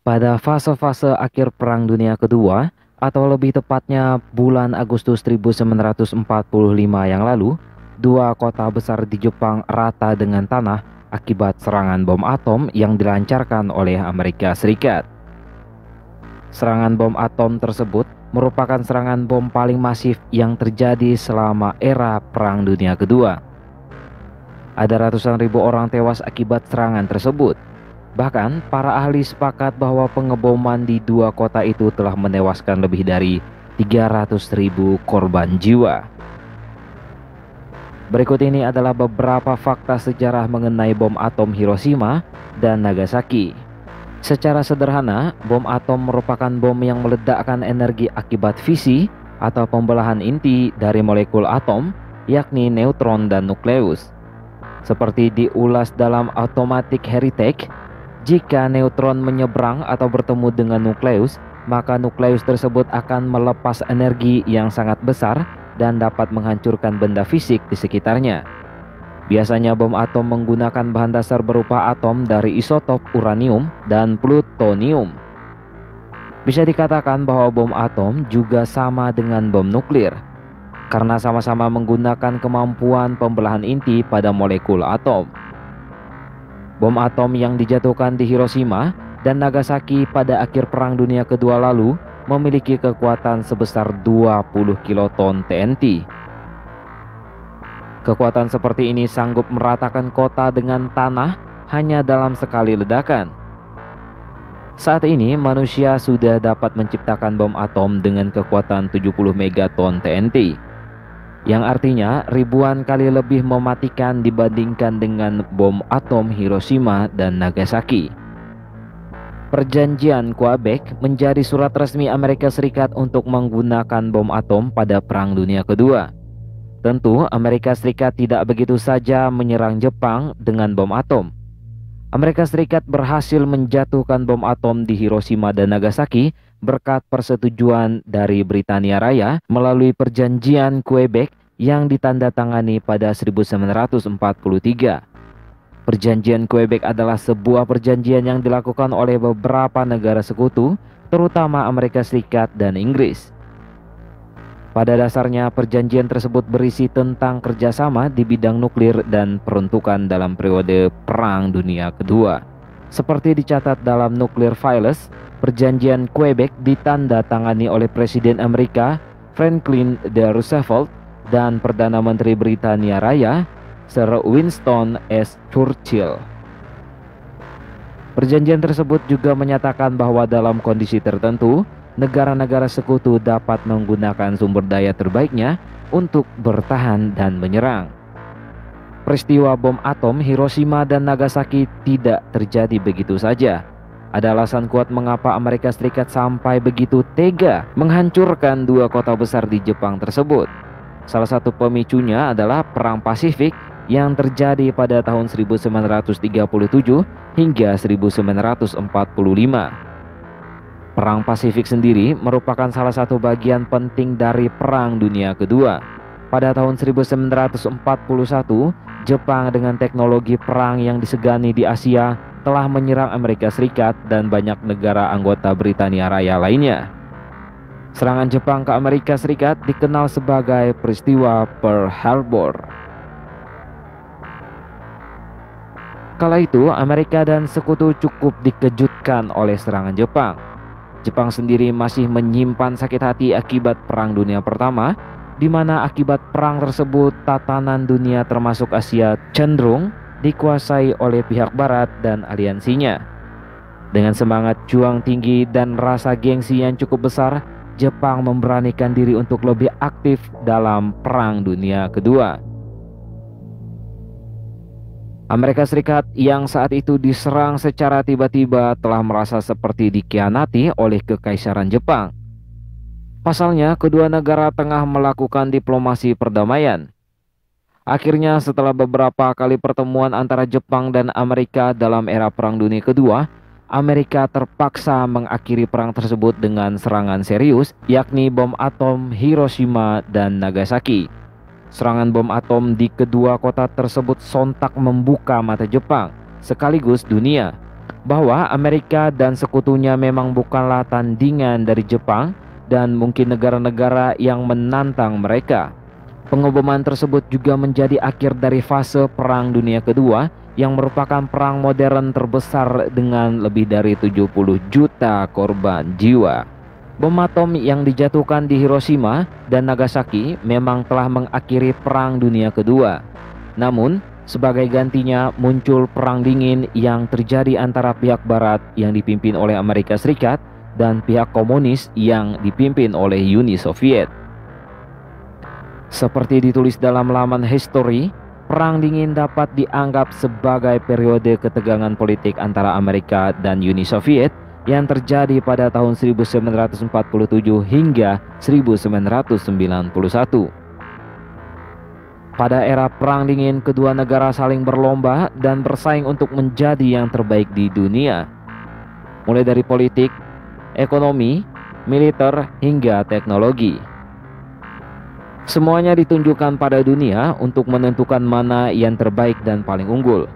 Pada fase-fase akhir Perang Dunia Kedua, atau lebih tepatnya bulan Agustus 1945 yang lalu, dua kota besar di Jepang rata dengan tanah akibat serangan bom atom yang dilancarkan oleh Amerika Serikat. Serangan bom atom tersebut merupakan serangan bom paling masif yang terjadi selama era Perang Dunia Kedua. Ada ratusan ribu orang tewas akibat serangan tersebut. Bahkan, para ahli sepakat bahwa pengeboman di dua kota itu telah menewaskan lebih dari 300.000 korban jiwa. Berikut ini adalah beberapa fakta sejarah mengenai bom atom Hiroshima dan Nagasaki. Secara sederhana, bom atom merupakan bom yang meledakkan energi akibat fisi atau pembelahan inti dari molekul atom, yakni neutron dan nukleus. Seperti diulas dalam Automatic Heritage, jika neutron menyeberang atau bertemu dengan nukleus, maka nukleus tersebut akan melepas energi yang sangat besar dan dapat menghancurkan benda fisik di sekitarnya. Biasanya bom atom menggunakan bahan dasar berupa atom dari isotop uranium dan plutonium. Bisa dikatakan bahwa bom atom juga sama dengan bom nuklir, karena sama-sama menggunakan kemampuan pembelahan inti pada molekul atom. Bom atom yang dijatuhkan di Hiroshima dan Nagasaki pada akhir Perang Dunia Kedua lalu memiliki kekuatan sebesar 20 kiloton TNT. Kekuatan seperti ini sanggup meratakan kota dengan tanah hanya dalam sekali ledakan. Saat ini manusia sudah dapat menciptakan bom atom dengan kekuatan 70 megaton TNT, yang artinya ribuan kali lebih mematikan dibandingkan dengan bom atom Hiroshima dan Nagasaki. Perjanjian Quebec menjadi surat resmi Amerika Serikat untuk menggunakan bom atom pada Perang Dunia Kedua. Tentu, Amerika Serikat tidak begitu saja menyerang Jepang dengan bom atom. Amerika Serikat berhasil menjatuhkan bom atom di Hiroshima dan Nagasaki berkat persetujuan dari Britania Raya melalui Perjanjian Quebec yang ditandatangani pada 1943. Perjanjian Quebec adalah sebuah perjanjian yang dilakukan oleh beberapa negara sekutu, terutama Amerika Serikat dan Inggris. Pada dasarnya, perjanjian tersebut berisi tentang kerjasama di bidang nuklir dan peruntukan dalam periode Perang Dunia Kedua. Seperti dicatat dalam Nuclear Files, perjanjian Quebec ditandatangani oleh Presiden Amerika Franklin D. Roosevelt dan Perdana Menteri Britania Raya Sir Winston S. Churchill. Perjanjian tersebut juga menyatakan bahwa dalam kondisi tertentu, negara-negara sekutu dapat menggunakan sumber daya terbaiknya untuk bertahan dan menyerang. Peristiwa bom atom Hiroshima dan Nagasaki tidak terjadi begitu saja. Ada alasan kuat mengapa Amerika Serikat sampai begitu tega menghancurkan dua kota besar di Jepang tersebut. Salah satu pemicunya adalah Perang Pasifik yang terjadi pada tahun 1937 hingga 1945. Perang Pasifik sendiri merupakan salah satu bagian penting dari Perang Dunia Kedua. Pada tahun 1941, Jepang dengan teknologi perang yang disegani di Asia telah menyerang Amerika Serikat dan banyak negara anggota Britania Raya lainnya. Serangan Jepang ke Amerika Serikat dikenal sebagai peristiwa Pearl Harbor. Kala itu, Amerika dan sekutu cukup dikejutkan oleh serangan Jepang. Jepang sendiri masih menyimpan sakit hati akibat Perang Dunia Pertama, di mana akibat perang tersebut tatanan dunia termasuk Asia cenderung dikuasai oleh pihak Barat dan aliansinya. Dengan semangat juang tinggi dan rasa gengsi yang cukup besar, Jepang memberanikan diri untuk lebih aktif dalam Perang Dunia Kedua. Amerika Serikat yang saat itu diserang secara tiba-tiba telah merasa seperti dikhianati oleh Kekaisaran Jepang. Pasalnya, kedua negara tengah melakukan diplomasi perdamaian. Akhirnya, setelah beberapa kali pertemuan antara Jepang dan Amerika dalam era Perang Dunia Kedua, Amerika terpaksa mengakhiri perang tersebut dengan serangan serius, yakni bom atom Hiroshima dan Nagasaki. Serangan bom atom di kedua kota tersebut sontak membuka mata Jepang, sekaligus dunia, bahwa Amerika dan sekutunya memang bukanlah tandingan dari Jepang dan mungkin negara-negara yang menantang mereka. Pengeboman tersebut juga menjadi akhir dari fase Perang Dunia Kedua yang merupakan perang modern terbesar dengan lebih dari 70 juta korban jiwa. Bom atom yang dijatuhkan di Hiroshima dan Nagasaki memang telah mengakhiri Perang Dunia Kedua. Namun, sebagai gantinya muncul Perang Dingin yang terjadi antara pihak Barat yang dipimpin oleh Amerika Serikat dan pihak komunis yang dipimpin oleh Uni Soviet. Seperti ditulis dalam laman History, Perang Dingin dapat dianggap sebagai periode ketegangan politik antara Amerika dan Uni Soviet yang terjadi pada tahun 1947 hingga 1991. Pada era Perang Dingin, kedua negara saling berlomba dan bersaing untuk menjadi yang terbaik di dunia. Mulai dari politik, ekonomi, militer, hingga teknologi. Semuanya ditunjukkan pada dunia untuk menentukan mana yang terbaik dan paling unggul.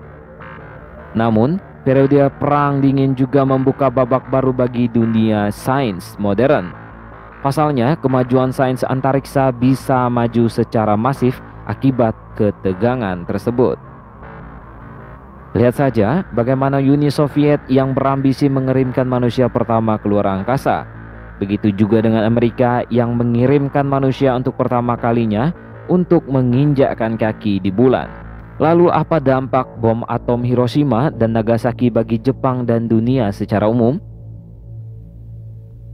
Namun, periode Perang Dingin juga membuka babak baru bagi dunia sains modern. Pasalnya, kemajuan sains antariksa bisa maju secara masif akibat ketegangan tersebut. Lihat saja bagaimana Uni Soviet yang berambisi mengirimkan manusia pertama keluar angkasa. Begitu juga dengan Amerika yang mengirimkan manusia untuk pertama kalinya untuk menginjakkan kaki di bulan. Lalu apa dampak bom atom Hiroshima dan Nagasaki bagi Jepang dan dunia secara umum?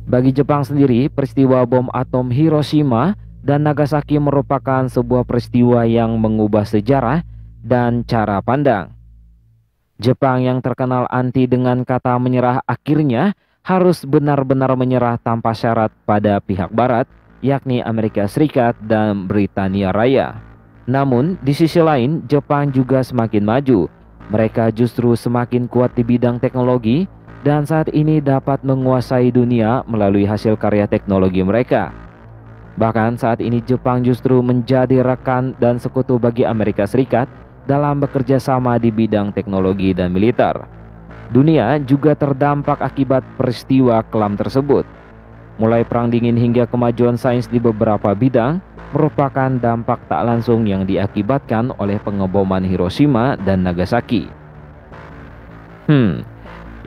Bagi Jepang sendiri, peristiwa bom atom Hiroshima dan Nagasaki merupakan sebuah peristiwa yang mengubah sejarah dan cara pandang. Jepang yang terkenal anti dengan kata menyerah akhirnya harus benar-benar menyerah tanpa syarat pada pihak Barat, yakni Amerika Serikat dan Britania Raya. Namun, di sisi lain, Jepang juga semakin maju. Mereka justru semakin kuat di bidang teknologi dan saat ini dapat menguasai dunia melalui hasil karya teknologi mereka. Bahkan saat ini Jepang justru menjadi rekan dan sekutu bagi Amerika Serikat dalam bekerja sama di bidang teknologi dan militer. Dunia juga terdampak akibat peristiwa kelam tersebut. Mulai Perang Dingin hingga kemajuan sains di beberapa bidang merupakan dampak tak langsung yang diakibatkan oleh pengeboman Hiroshima dan Nagasaki.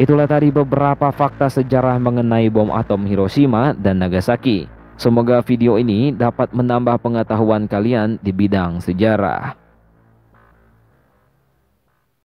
Itulah tadi beberapa fakta sejarah mengenai bom atom Hiroshima dan Nagasaki. Semoga video ini dapat menambah pengetahuan kalian di bidang sejarah.